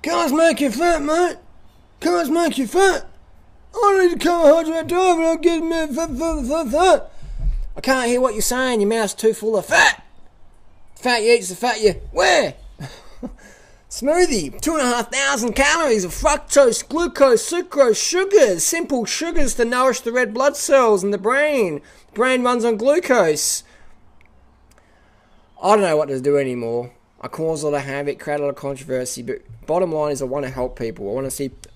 Carbs make you fat, mate. Carbs make you fat. I need a carbohydrate diet, but I'm getting me fat. I can't hear what you're saying. Your mouth's too full of fat. Fat you eat's the fat you where? Smoothie, 2,500 calories of fructose, glucose, sucrose, sugars, simple sugars to nourish the red blood cells in the brain. The brain runs on glucose. I don't know what to do anymore. I cause a lot of havoc, create a lot of controversy, but bottom line is I want to help people. I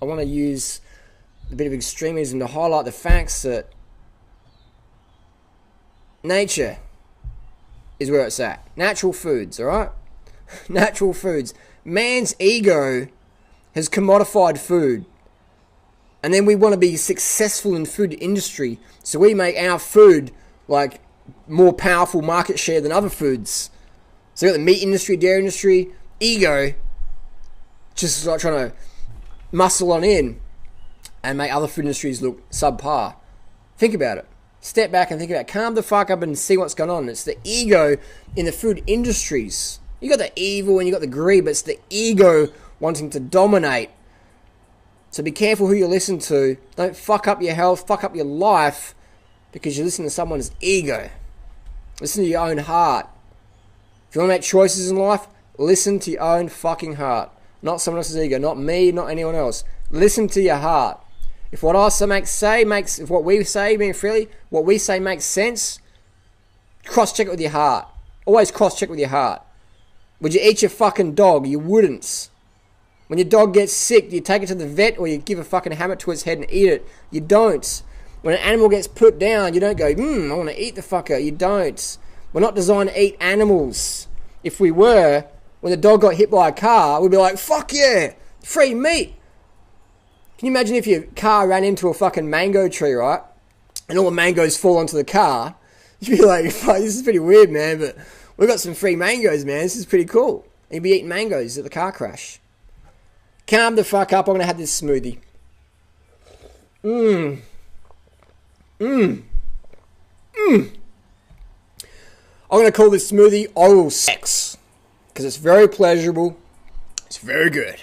want to use a bit of extremism to highlight the facts that nature is where it's at. Natural foods, alright? Natural foods. Man's ego has commodified food. And then we want to be successful in food industry. So we make our food like more powerful market share than other foods. So you got the meat industry, dairy industry, ego, just like trying to muscle on in and make other food industries look subpar. Think about it. Step back and think about it. Calm the fuck up and see what's going on. It's the ego in the food industries. You got the evil and you got the greed, but it's the ego wanting to dominate. So be careful who you listen to. Don't fuck up your health, fuck up your life because you listen to someone's ego. Listen to your own heart. If you want to make choices in life, listen to your own fucking heart. Not someone else's ego. Not me, not anyone else. Listen to your heart. If what I say makes, if what we say, being Freelee, what we say makes sense, cross-check it with your heart. Always cross-check with your heart. Would you eat your fucking dog? You wouldn't. When your dog gets sick, do you take it to the vet or you give a fucking hammer to its head and eat it? You don't. When an animal gets put down, you don't go, I want to eat the fucker. You don't. We're not designed to eat animals. If we were, when the dog got hit by a car, we'd be like, fuck yeah, free meat. Can you imagine if your car ran into a fucking mango tree, right? And all the mangoes fall onto the car? You'd be like, fuck, this is pretty weird, man, but we've got some free mangoes, man. This is pretty cool. And you'd be eating mangoes at the car crash. Calm the fuck up. I'm going to have this smoothie. I'm going to call this smoothie oral sex. Because it's very pleasurable. It's very good.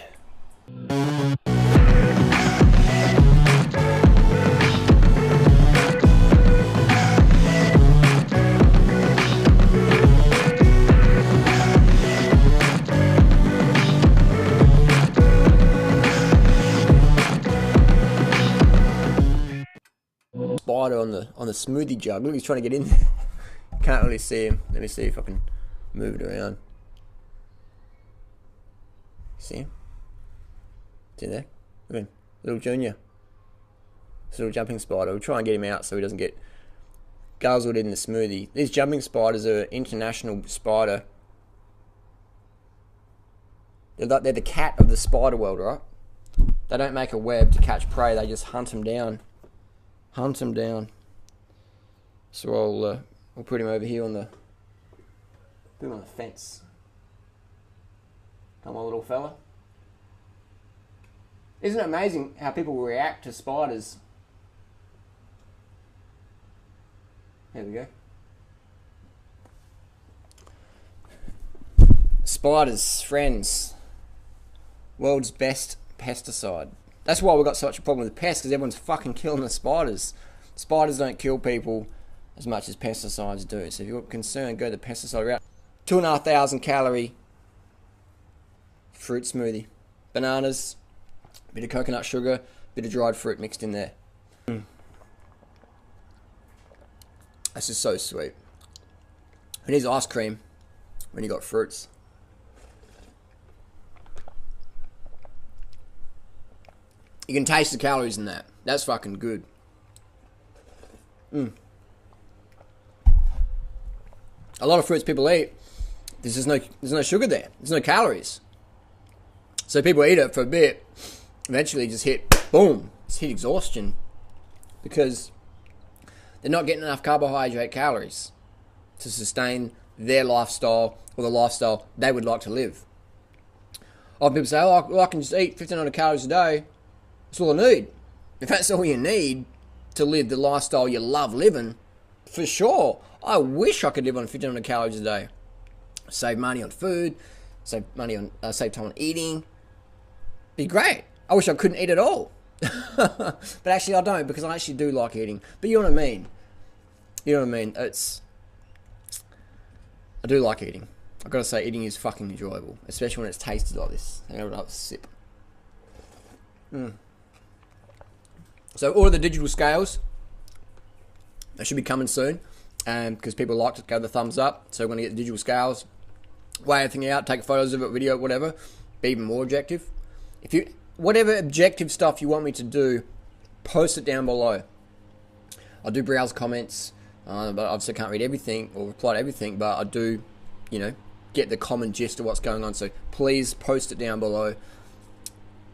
Spider on the smoothie jug. Look, he's trying to get in there. Can't really see him. Let me see if I can move it around. See him? It's in there. Look at him. Little junior. This little jumping spider. We'll try and get him out so he doesn't get guzzled in the smoothie. These jumping spiders are an international spider. They're the cat of the spider world, right? They don't make a web to catch prey. They just hunt them down. Hunt him down. So I'll put him over here on the fence. Come on, little fella. Isn't it amazing how people react to spiders? There we go. Spiders, friends. World's best pesticide. That's why we've got such a problem with pests, because everyone's fucking killing the spiders. Spiders don't kill people as much as pesticides do. So if you're concerned, go the pesticide route. 2,500 calorie fruit smoothie. Bananas, bit of coconut sugar, bit of dried fruit mixed in there. This is so sweet. It is ice cream when you got fruits. You can taste the calories in that. That's fucking good. A lot of fruits people eat, there's no sugar there. There's no calories. So people eat it for a bit, eventually just hit, boom, just hit exhaustion. Because they're not getting enough carbohydrate calories to sustain their lifestyle or the lifestyle they would like to live. Other people say, I can just eat 1,500 calories a day. That's all I need. If that's all you need to live the lifestyle you love living, for sure. I wish I could live on 1,500 calories a day. Save money on food, save time on eating. Be great. I wish I couldn't eat at all. But actually I don't, because I actually do like eating. But you know what I mean? You know what I mean? I do like eating. I've got to say, eating is fucking enjoyable. Especially when it's tasted like this. Hang on, I'll sip. So all of the digital scales, they should be coming soon. Because people like to go the thumbs up. So we're going to get the digital scales. Weigh everything out, take photos of it, video, whatever. Be even more objective. Whatever objective stuff you want me to do, post it down below. I do browse comments, but obviously I can't read everything or reply to everything, but I do, get the common gist of what's going on. So please post it down below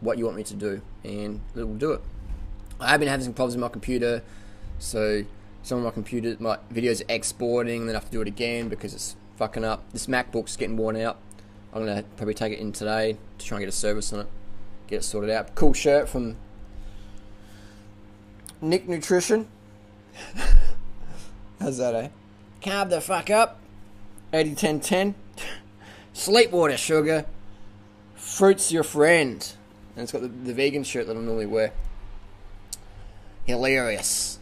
what you want me to do, and we'll do it. I have been having some problems with my computer, so some of my videos are exporting, then I have to do it again because it's fucking up. This MacBook's getting worn out. I'm going to probably take it in today to try and get a service on it. Get it sorted out. Cool shirt from Nick Nutrition. How's that, eh? Carb the fuck up. 80-10-10. Sleep water, sugar. Fruit's your friend. And it's got the vegan shirt that I normally wear. Hilarious.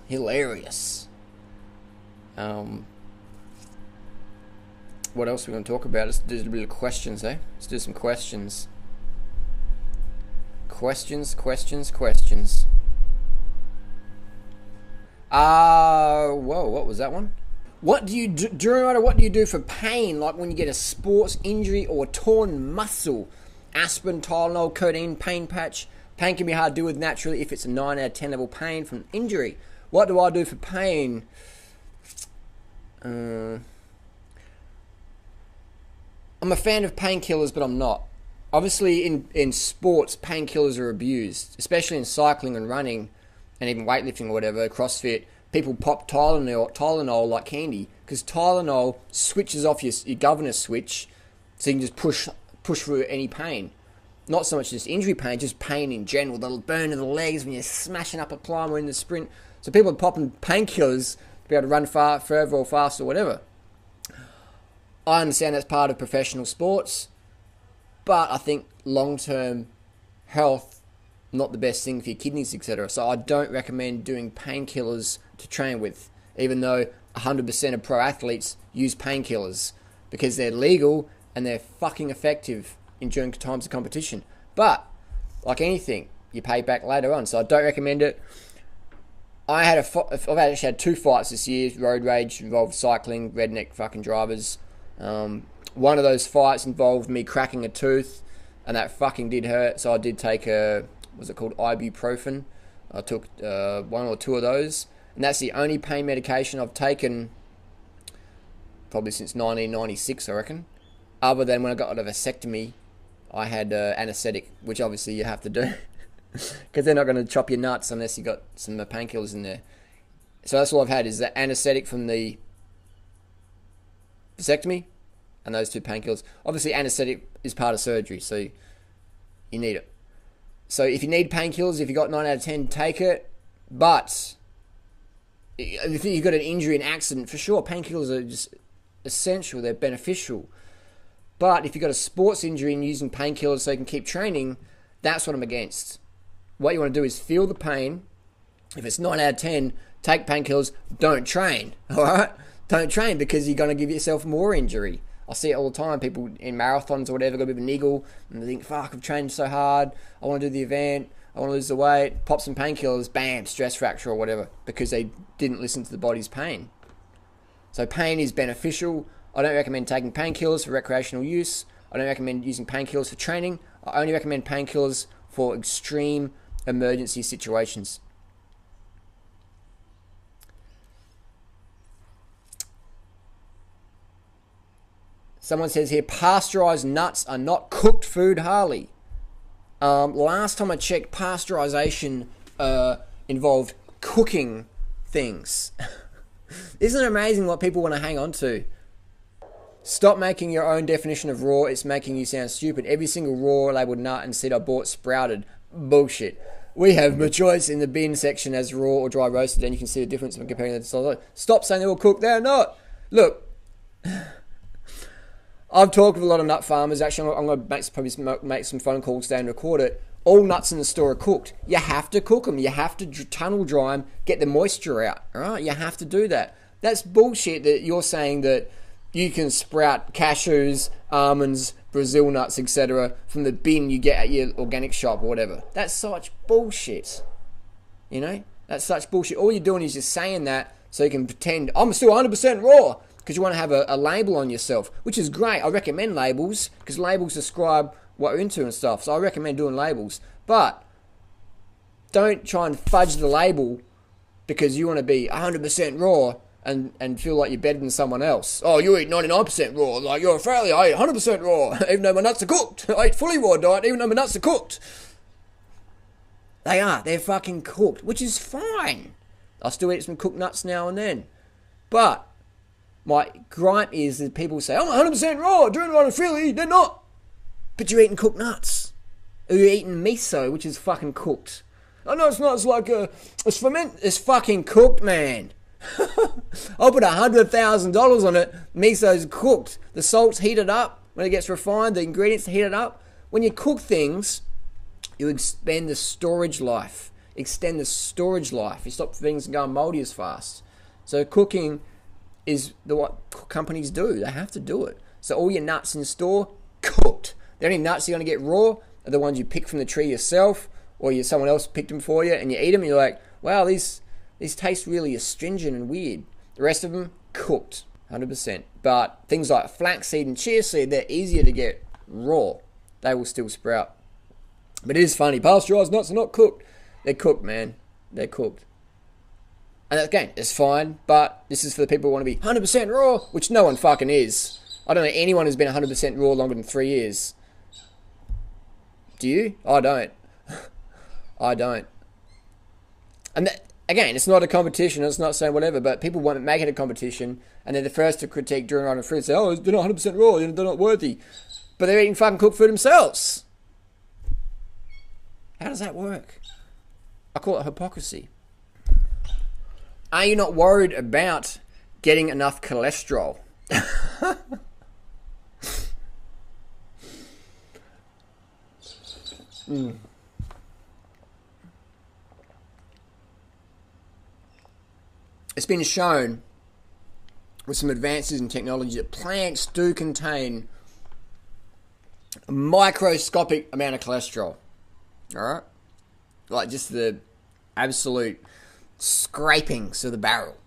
What else are we going to talk about? Let's do a bit of questions, eh? Let's do some questions. Questions. Whoa, what was that one? What do you do, Durianrider, what do you do for pain? Like when you get a sports injury or torn muscle? Aspirin, Tylenol, codeine, pain patch. Pain can be hard to deal with naturally if it's a 9 out of 10 level pain from injury. What do I do for pain? I'm a fan of painkillers, but I'm not. Obviously, in sports, painkillers are abused, especially in cycling and running, and even weightlifting or whatever, CrossFit. People pop Tylenol like candy, because Tylenol switches off your governor switch, so you can just push through any pain. Not so much just injury pain, just pain in general. The burn of the legs when you're smashing up a climb or in the sprint. So people are popping painkillers to be able to run further or faster or whatever. I understand that's part of professional sports, but I think long-term health, not the best thing for your kidneys, etc. So I don't recommend doing painkillers to train with, even though 100% of pro athletes use painkillers because they're legal and they're fucking effective during times of competition. But, like anything, you pay back later on. So I don't recommend it. I've actually had 2 fights this year, road rage, involved cycling, redneck fucking drivers. One of those fights involved me cracking a tooth, and that fucking did hurt. So I did take ibuprofen. I took 1 or 2 of those, and that's the only pain medication I've taken probably since 1996, I reckon. Other than when I got a vasectomy, I had anesthetic, which obviously you have to do because they're not going to chop your nuts unless you got some painkillers in there. So that's all I've had is the anesthetic from the vasectomy and those 2 painkillers. Obviously, anesthetic is part of surgery, so you need it. So if you need painkillers, if you got 9 out of 10, take it. But if you've got an injury, an accident, for sure, painkillers are just essential. They're beneficial. But if you've got a sports injury and using painkillers so you can keep training, that's what I'm against. What you want to do is feel the pain. If it's 9 out of 10, take painkillers, don't train. Alright? Don't train because you're going to give yourself more injury. I see it all the time. People in marathons or whatever got a bit of a niggle and they think, fuck, I've trained so hard. I want to do the event. I want to lose the weight. Pop some painkillers, bam, stress fracture or whatever because they didn't listen to the body's pain. So pain is beneficial. I don't recommend taking painkillers for recreational use. I don't recommend using painkillers for training. I only recommend painkillers for extreme emergency situations. Someone says here, pasteurized nuts are not cooked food, Harley. Last time I checked, pasteurization involved cooking things. Isn't it amazing what people want to hang on to? Stop making your own definition of raw. It's making you sound stupid. Every single raw labeled nut and seed I bought sprouted. Bullshit. We have my choice in the bin section as raw or dry roasted, and you can see the difference when comparing them to solid. Stop saying they're all cooked. They're not. Look, I've talked with a lot of nut farmers. Actually, I'm going to probably make some phone calls today and record it. All nuts in the store are cooked. You have to cook them. You have to tunnel dry them, get the moisture out. All right, you have to do that. That's bullshit that you're saying that you can sprout cashews, almonds, Brazil nuts, etc. from the bin you get at your organic shop or whatever. That's such bullshit. You know, that's such bullshit. All you're doing is just saying that so you can pretend I'm still 100% raw because you want to have a label on yourself, which is great. I recommend labels because labels describe what you're into and stuff. So I recommend doing labels. But don't try and fudge the label because you want to be 100% raw and feel like you're better than someone else. Oh, you eat 99% raw. Like, you're Australia, I eat 100% raw, even though my nuts are cooked. I eat fully raw diet, even though my nuts are cooked. They are. They're fucking cooked, which is fine. I still eat some cooked nuts now and then. But my gripe is that people say, I'm 100% raw, Durianrider and Freelee. They're not. But you're eating cooked nuts. Or you're eating miso, which is fucking cooked. I know it's not. It's like it's ferment. It's fucking cooked, man. I'll put $100,000 on it. Miso's cooked. The salt's heated up when it gets refined. The ingredients are heated up. When you cook things, you expand the storage life. Extend the storage life. You stop things going moldy as fast. So cooking is what companies do. They have to do it. So all your nuts in store, cooked. The only nuts you're going to get raw are the ones you pick from the tree yourself, or someone else picked them for you, and you eat them, and you're like, wow, these taste really astringent and weird. The rest of them, cooked, 100%. But things like flaxseed and chia seed, they're easier to get raw. They will still sprout. But it is funny, pasteurized nuts are not cooked. They're cooked, man. They're cooked. And again, it's fine, but this is for the people who want to be 100% raw, which no one fucking is. I don't know anyone who's been 100% raw longer than 3 years. Do you? I don't. I don't. And again, it's not a competition. It's not saying whatever, but people want to make it a competition, and they're the first to critique Durianrider and Freelee and say, oh, they're not 100% raw, they're not worthy. But they're eating fucking cooked food themselves. How does that work? I call it hypocrisy. Are you not worried about getting enough cholesterol? It's been shown with some advances in technology that plants do contain a microscopic amount of cholesterol. Alright? Like just the absolute scrapings of the barrel.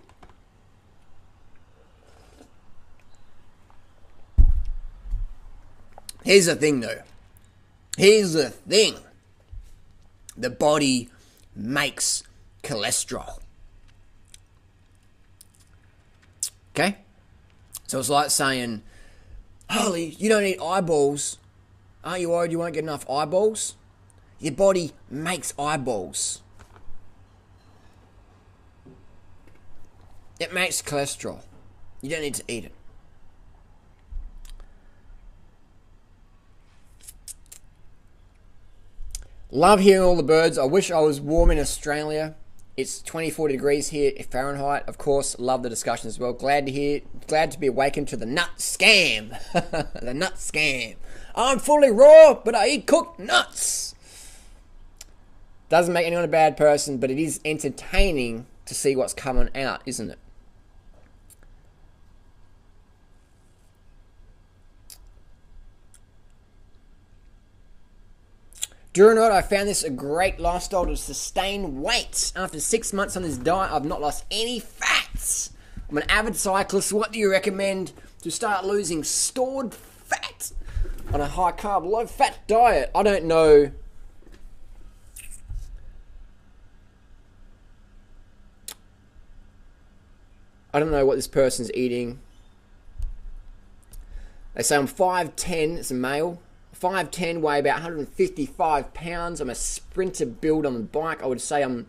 Here's the thing though. Here's the thing. The body makes cholesterol. Okay? So it's like saying, Holly, you don't eat eyeballs. Aren't you worried you won't get enough eyeballs? Your body makes eyeballs. It makes cholesterol. You don't need to eat it. Love hearing all the birds. I wish I was warm in Australia. It's 24 degrees here Fahrenheit. Of course, love the discussion as well. Glad to be awakened to the nut scam. The nut scam. I'm fully raw, but I eat cooked nuts. Doesn't make anyone a bad person, but it is entertaining to see what's coming out, isn't it? Durianrider, I found this a great lifestyle to sustain weight. After 6 months on this diet, I've not lost any fats. I'm an avid cyclist. What do you recommend to start losing stored fat on a high carb, low fat diet? I don't know. I don't know what this person's eating. They say I'm 5'10", it's a male. 5'10", weigh about 155 pounds. I'm a sprinter build on the bike. I would say I'm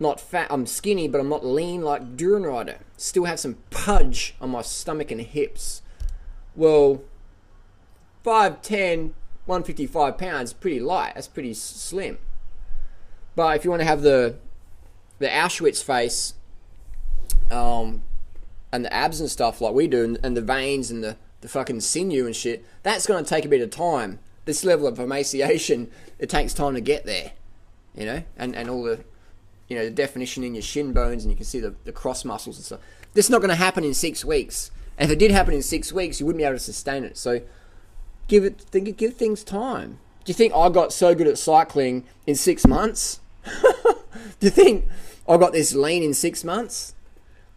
not fat. I'm skinny, but I'm not lean like Durianrider. Still have some pudge on my stomach and hips. Well, 5'10", 155 pounds, pretty light. That's pretty slim. But if you want to have the Auschwitz face, and the abs and stuff like we do, and the veins and the the fucking sinew and shit, that's going to take a bit of time. This level of emaciation, it takes time to get there, you know, and all the, you know, the definition in your shin bones, and you can see the cross muscles and stuff. This is not going to happen in 6 weeks. And if it did happen in 6 weeks, you wouldn't be able to sustain it. So give things time. Do you think I got so good at cycling in 6 months? Do you think I got this lean in 6 months?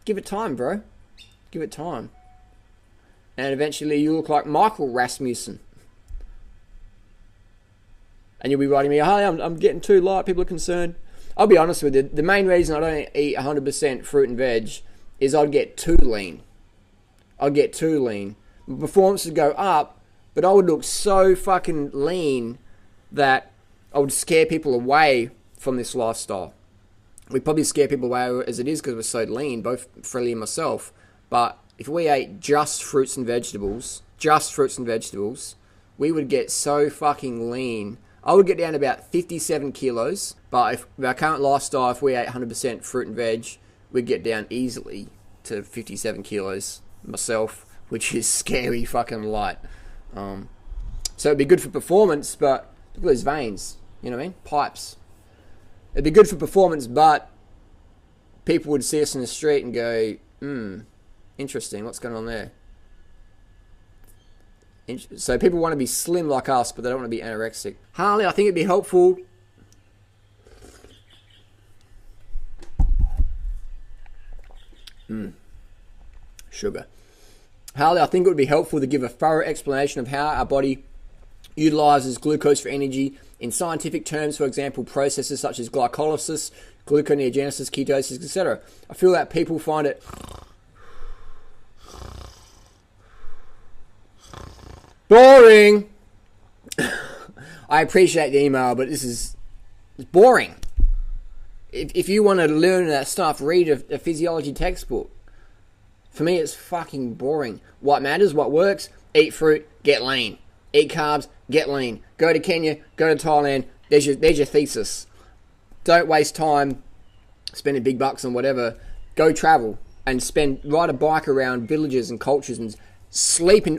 Give it time, bro. Give it time. And eventually you look like Michael Rasmussen. And you'll be writing me, hey, I'm getting too light, people are concerned. I'll be honest with you, the main reason I don't eat 100% fruit and veg is I'd get too lean. I'd get too lean. My performance would go up, but I would look so fucking lean that I would scare people away from this lifestyle. We probably scare people away as it is because we're so lean, both Freelee and myself. But if we ate just fruits and vegetables, we would get so fucking lean. I would get down to about 57 kilos, but if our current lifestyle, if we ate 100% fruit and veg, we'd get down easily to 57 kilos myself, which is scary fucking light. So it'd be good for performance, but look at those veins, you know what I mean? Pipes. It'd be good for performance, but people would see us in the street and go, interesting, what's going on there? So people want to be slim like us, but they don't want to be anorexic. Harley, I think it'd be helpful. Sugar. Harley, I think it would be helpful to give a thorough explanation of how our body utilizes glucose for energy in scientific terms, for example, processes such as glycolysis, gluconeogenesis, ketosis, etc. I feel that people find it boring. I appreciate the email, but it's boring. If you want to learn that stuff, read a physiology textbook. For me, it's fucking boring. What matters, what works, eat fruit, get lean. Eat carbs, get lean. Go to Kenya, go to Thailand, there's your thesis. Don't waste time spending big bucks on whatever. Go travel and ride a bike around villages and cultures and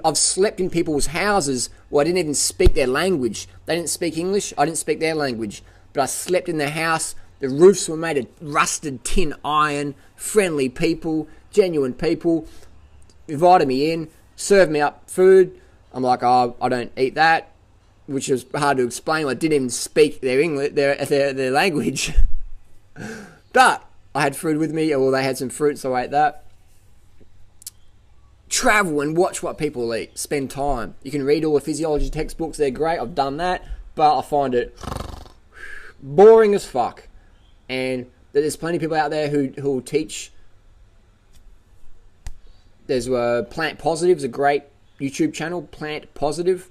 I've slept in people's houses where I didn't even speak their language. They didn't speak English, I didn't speak their language. But I slept in their house. The roofs were made of rusted tin iron. Friendly people, genuine people. Invited me in, served me up food. I'm like, oh, I don't eat that, which is hard to explain. I didn't even speak their English, their language. But I had food with me, or they had some fruit, so I ate that. Travel and watch what people eat. Spend time. You can read all the physiology textbooks. They're great. I've done that. But I find it boring as fuck. And there's plenty of people out there who will teach. There's Plant Positive's a great YouTube channel. Plant Positive.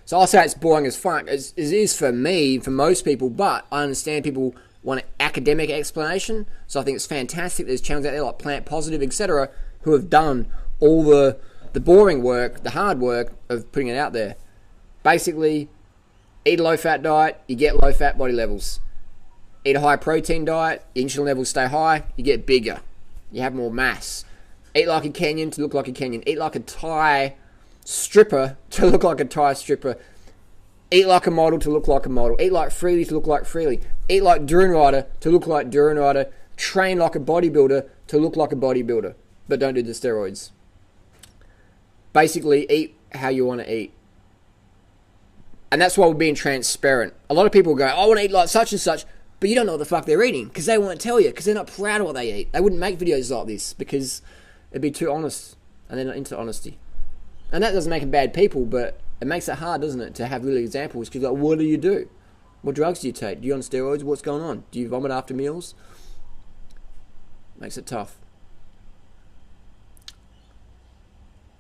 So I'll say it's boring as fuck. It is for me, for most people. But I understand people want an academic explanation. So I think it's fantastic. There's channels out there like Plant Positive, etc., who have done all the boring work, the hard work of putting it out there. Basically, eat a low-fat diet, you get low-fat body levels. Eat a high-protein diet, your insulin levels stay high, you get bigger. You have more mass. Eat like a Kenyan to look like a Kenyan. Eat like a Thai stripper to look like a Thai stripper. Eat like a model to look like a model. Eat like Freelee to look like Freelee. Eat like Durianrider to look like Durianrider. Train like a bodybuilder to look like a bodybuilder. But don't do the steroids. Basically, eat how you want to eat. And that's why we're being transparent. A lot of people go, I want to eat like such and such, but you don't know what the fuck they're eating because they won't tell you because they're not proud of what they eat. They wouldn't make videos like this because it'd be too honest and they're not into honesty. And that doesn't make them bad people, but it makes it hard, doesn't it, to have real examples because like, what do you do? What drugs do you take? Do you on steroids? What's going on? Do you vomit after meals? Makes it tough.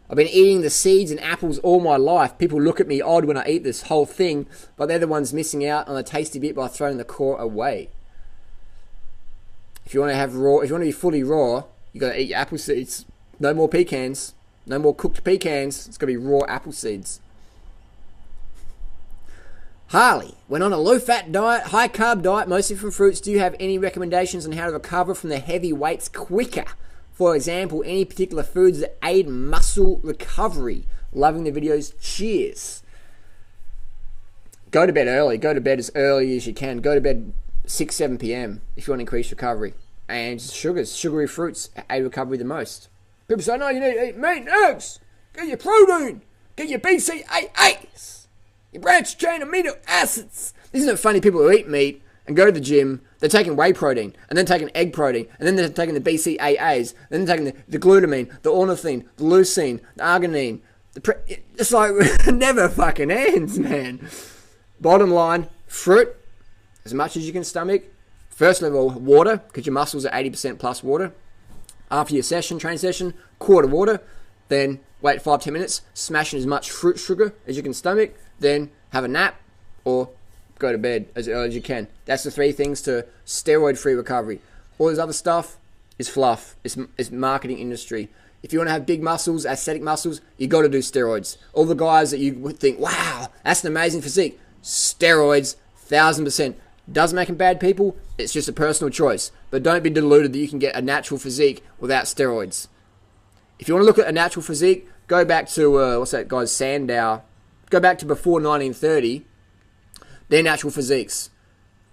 I've been eating the seeds and apples all my life. People look at me odd when I eat this whole thing, but they're the ones missing out on the tasty bit by throwing the core away. If you want to have raw, if you want to be fully raw, you got to eat your apple seeds. No more pecans. No more cooked pecans. It's got to be raw apple seeds. Harley, when on a low-fat diet, high-carb diet, mostly from fruits, do you have any recommendations on how to recover from the heavy weights quicker? For example, any particular foods that aid muscle recovery. Loving the videos. Cheers. Go to bed early. Go to bed as early as you can. Go to bed 6, 7 p.m. if you want to increase recovery. And sugary fruits aid recovery the most. People say, no, you need to eat meat and eggs. Get your protein. Get your BCAAs. Your branched chain amino acids. Isn't it funny, people who eat meat and go to the gym, they're taking whey protein, and then taking egg protein, and then they're taking the BCAAs, and then taking the glutamine, the ornithine, the leucine, the arginine. It's like, it never fucking ends, man. Bottom line, fruit, as much as you can stomach. First level, water, because your muscles are 80% plus water. After your training session, quarter water. Then wait 5-10 minutes, smash in as much fruit sugar as you can stomach. Then have a nap or go to bed as early as you can. That's the 3 things to steroid-free recovery. All this other stuff is fluff. It's marketing industry. If you want to have big muscles, aesthetic muscles, you got to do steroids. All the guys that you would think, wow, that's an amazing physique. Steroids, 1000%. Doesn't make them bad people. It's just a personal choice. But don't be deluded that you can get a natural physique without steroids. If you want to look at a natural physique, go back to, what's that guy's, Sandow. Go back to before 1930. They're natural physiques.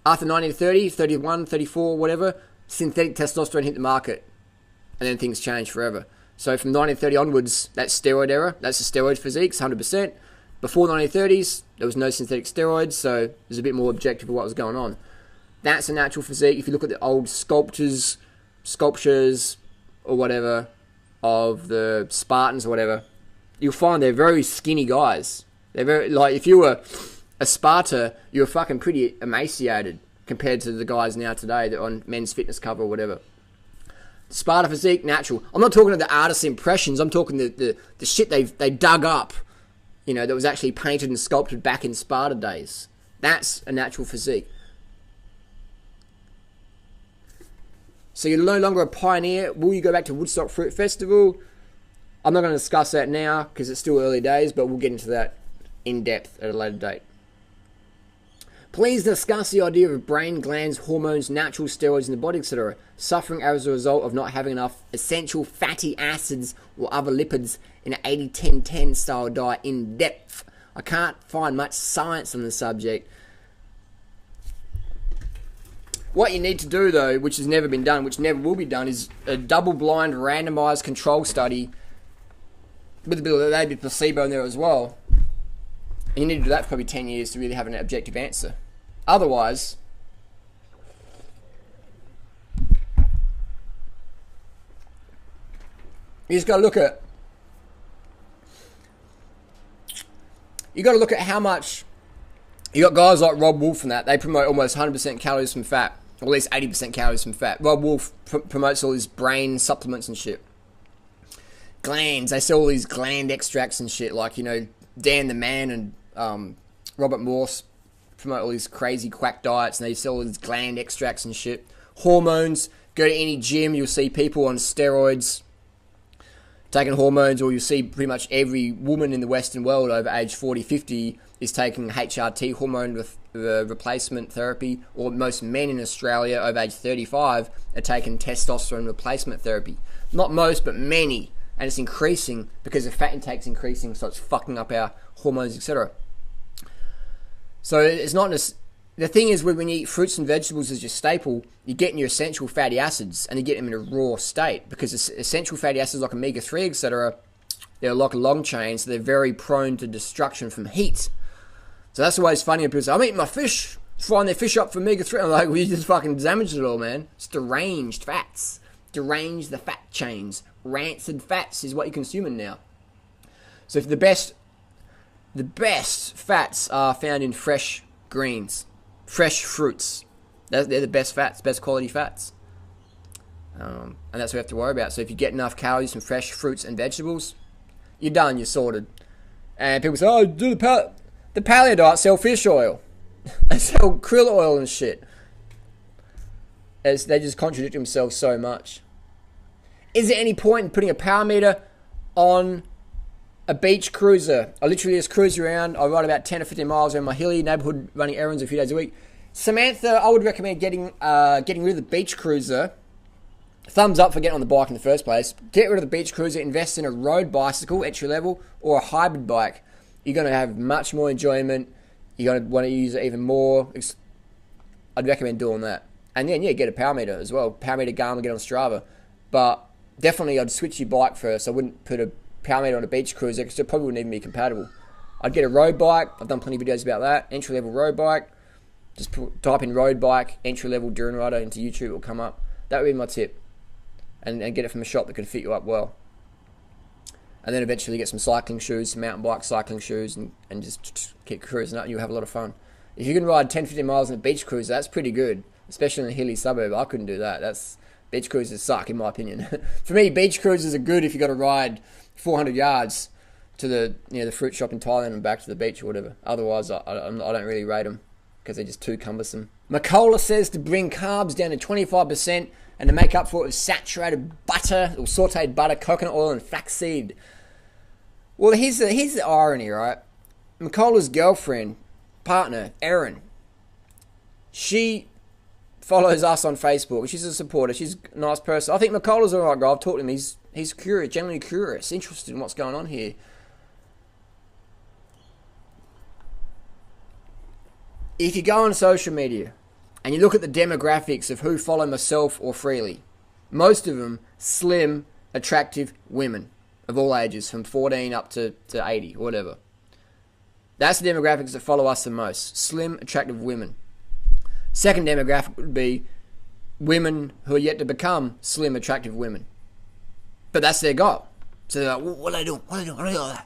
After 1930, 31, 34, whatever, synthetic testosterone hit the market. And then things changed forever. So from 1930 onwards, that's steroid era. That's the steroid physiques, 100%. Before 1930s, there was no synthetic steroids, so there's a bit more objective of what was going on. That's a natural physique. If you look at the old sculptures or whatever, of the Spartans or whatever, you'll find they're very skinny guys. They're very, like, if you were a Sparta, you were fucking pretty emaciated compared to the guys now today that are on Men's Fitness cover or whatever. Sparta physique, natural. I'm not talking of the artist's impressions. I'm talking the shit they dug up, you know, that was actually painted and sculpted back in Sparta days. That's a natural physique. So you're no longer a pioneer. Will you go back to Woodstock Fruit Festival? I'm not going to discuss that now because it's still early days, but we'll get into that in depth at a later date. Please discuss the idea of brain glands, hormones, natural steroids in the body, etc. Suffering as a result of not having enough essential fatty acids or other lipids in an 80-10-10 style diet in depth. I can't find much science on the subject. What you need to do, though, which has never been done, which never will be done, is a double-blind, randomized control study with a bit of maybe placebo in there as well. And you need to do that for probably 10 years to really have an objective answer. Otherwise, you just got to look at. You got to look at how much. You got guys like Rob Wolf and that. They promote almost 100% calories from fat, or at least 80% calories from fat. Rob Wolf promotes all these brain supplements and shit. Glands. They sell all these gland extracts and shit. Like, you know, Dan the Man and Robert Morse promote all these crazy quack diets, and they sell all these gland extracts and shit. Hormones. Go to any gym, you'll see people on steroids taking hormones, or you'll see pretty much every woman in the Western world over age 40, 50 is taking HRT, hormone replacement therapy, or most men in Australia over age 35 are taking testosterone replacement therapy. Not most, but many. And it's increasing because the fat intake's increasing, so it's fucking up our hormones, etc. So it's not the thing is, when you eat fruits and vegetables as your staple, you're getting your essential fatty acids, and you get them in a raw state, because essential fatty acids like omega-3, etc., they're like long chains, so they're very prone to destruction from heat. So that's always funny when people say, I'm eating my fish, frying their fish up for omega-3. I'm like, well, you just fucking damaged it all, man. It's deranged fats. Derange the fat chains. Rancid fats is what you're consuming now. So if the best fats are found in fresh greens, fresh fruits. They're the best fats, best quality fats. And that's what we have to worry about. So if you get enough calories from fresh fruits and vegetables, you're done, you're sorted. And people say, oh, do the paleo diet, sell fish oil. They sell krill oil and shit. They just contradict themselves so much. Is there any point in putting a power meter on a beach cruiser? I literally just cruise around. I ride about 10 or 15 miles around my hilly neighborhood, running errands a few days a week. Samantha, I would recommend getting rid of the beach cruiser thumbs up for getting on the bike in the first place. Get rid of the beach cruiser, invest in a road bicycle, entry level, or a hybrid bike. You're going to have much more enjoyment. You're going to want to use it even more. I'd recommend doing that. And then, yeah, get a power meter as well. Power meter Garmin, get on Strava. But definitely I'd switch your bike first. I wouldn't put a power meter on a beach cruiser because it probably wouldn't even be compatible. I'd get a road bike. I've done plenty of videos about that. Entry level road bike. Just type in road bike, entry level Durianrider into YouTube. It will come up. That would be my tip. And get it from a shop that can fit you up well. And then eventually get some cycling shoes, some mountain bike cycling shoes, and just keep cruising up and you'll have a lot of fun. If you can ride 10-15 miles in a beach cruiser, that's pretty good. Especially in a hilly suburb. I couldn't do that. Beach cruisers suck, in my opinion. For me, beach cruisers are good if you got to ride 400 yards to the fruit shop in Thailand and back to the beach or whatever. Otherwise, I don't really rate them because they're just too cumbersome. Macola says to bring carbs down to 25% and to make up for it with saturated butter or sauteed butter, coconut oil, and flaxseed. Well, here's the irony, right? Macola's girlfriend, partner, Erin, she follows us on Facebook. She's a supporter. She's a nice person. I think Macola's alright guy. I've talked to him. He's curious, genuinely curious, interested in what's going on here. If you go on social media and you look at the demographics of who follow myself or Freelee, most of them slim, attractive women of all ages, from 14 up to 80 or whatever. That's the demographics that follow us the most. Slim, attractive women. Second demographic would be women who are yet to become slim, attractive women. But that's their goal. So they're like, what are they doing? What are they doing? What are they doing?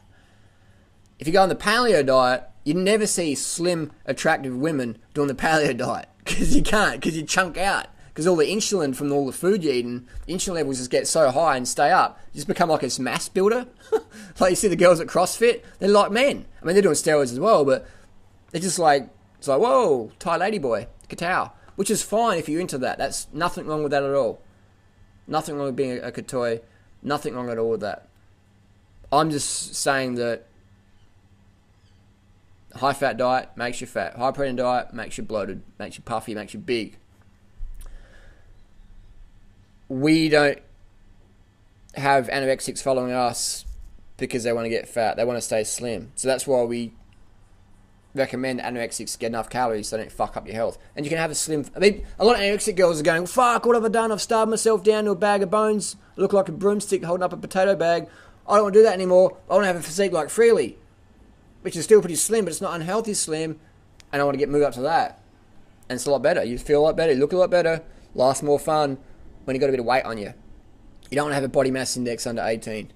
If you go on the paleo diet, you never see slim, attractive women doing the paleo diet. Because you can't, because you chunk out. Because all the insulin from all the food you're eating, insulin levels just get so high and stay up. You just become like a mass builder. Like you see the girls at CrossFit, they're like men. I mean, they're doing steroids as well, but they're just like, it's like, whoa, Thai lady boy, Katao. Which is fine if you're into that. That's nothing wrong with that at all. Nothing wrong with being a Katoi. Nothing wrong at all with that. I'm just saying that high fat diet makes you fat. High protein diet makes you bloated, makes you puffy, makes you big. We don't have anorexics following us because they want to get fat. They want to stay slim. So that's why we recommend anorexics get enough calories so they don't fuck up your health. And you can have a slim... I mean, a lot of anorexic girls are going, fuck, what have I done? I've starved myself down to a bag of bones. I look like a broomstick holding up a potato bag. I don't want to do that anymore. I want to have a physique like Freelee, which is still pretty slim, but it's not unhealthy slim. And I want to moved up to that. And it's a lot better. You feel a lot better. You look a lot better. Life's more fun when you got a bit of weight on you. You don't want to have a body mass index under 18.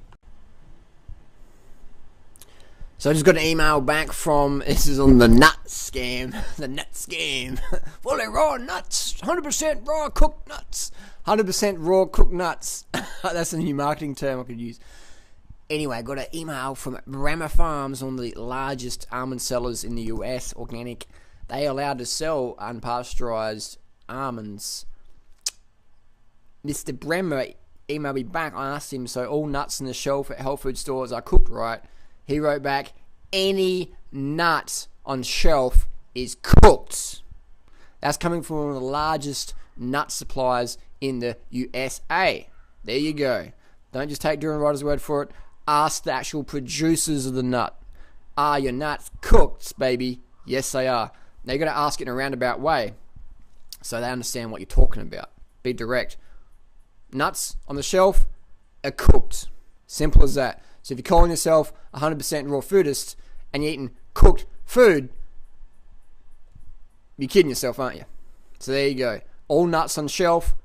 So I just got an email back from, this is on the nut scam. The nut scam. Fully raw nuts. 100% raw cooked nuts. 100% raw cooked nuts. That's a new marketing term I could use. Anyway, I got an email from Brahma Farms, one of the largest almond sellers in the US, organic. They are allowed to sell unpasteurized almonds. Mr. Bremmer emailed me back. I asked him, so all nuts on the shelf at health food stores are cooked right? He wrote back, any nut on shelf is cooked. That's coming from one of the largest nut suppliers in the USA. There you go. Don't just take Durianrider's word for it. Ask the actual producers of the nut. Are your nuts cooked, baby? Yes, they are. Now, you've got to ask it in a roundabout way so they understand what you're talking about. Be direct. Nuts on the shelf are cooked. Simple as that. So if you're calling yourself 100% raw foodist and you're eating cooked food, you're kidding yourself, aren't you? So there you go. All nuts on shelf,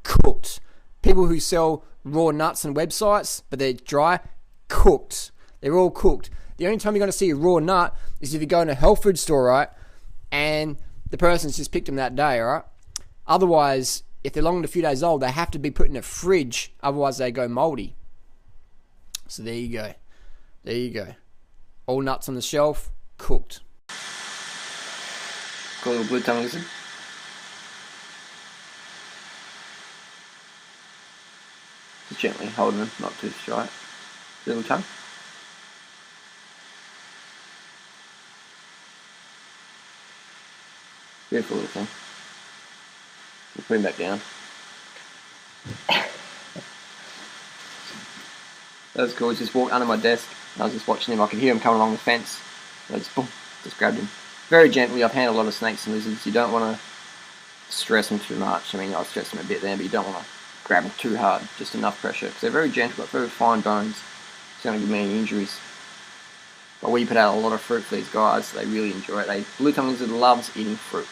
cooked. People who sell raw nuts on websites, but they're dry, cooked. They're all cooked. The only time you're going to see a raw nut is if you go in a health food store, right? And the person's just picked them that day, right? Otherwise, if they're longer than a few days old, they have to be put in a fridge. Otherwise, they go moldy. So there you go. There you go. All nuts on the shelf, cooked. Got a little blue tongue lizard. Just gently holding them, not too straight. Little tongue. Beautiful little thing. We'll put him back down. That was cool. He just walked under my desk, and I was just watching him. I could hear him coming along the fence. And I just, boom, just grabbed him. Very gently. I've handled a lot of snakes and lizards. You don't want to stress them too much. I mean, I'll stress them a bit there, but you don't want to grab them too hard. Just enough pressure, because they're very gentle, got very fine bones. It's going to give me any injuries. But we put out a lot of fruit for these guys. So they really enjoy it. Blue-tongued lizard loves eating fruit.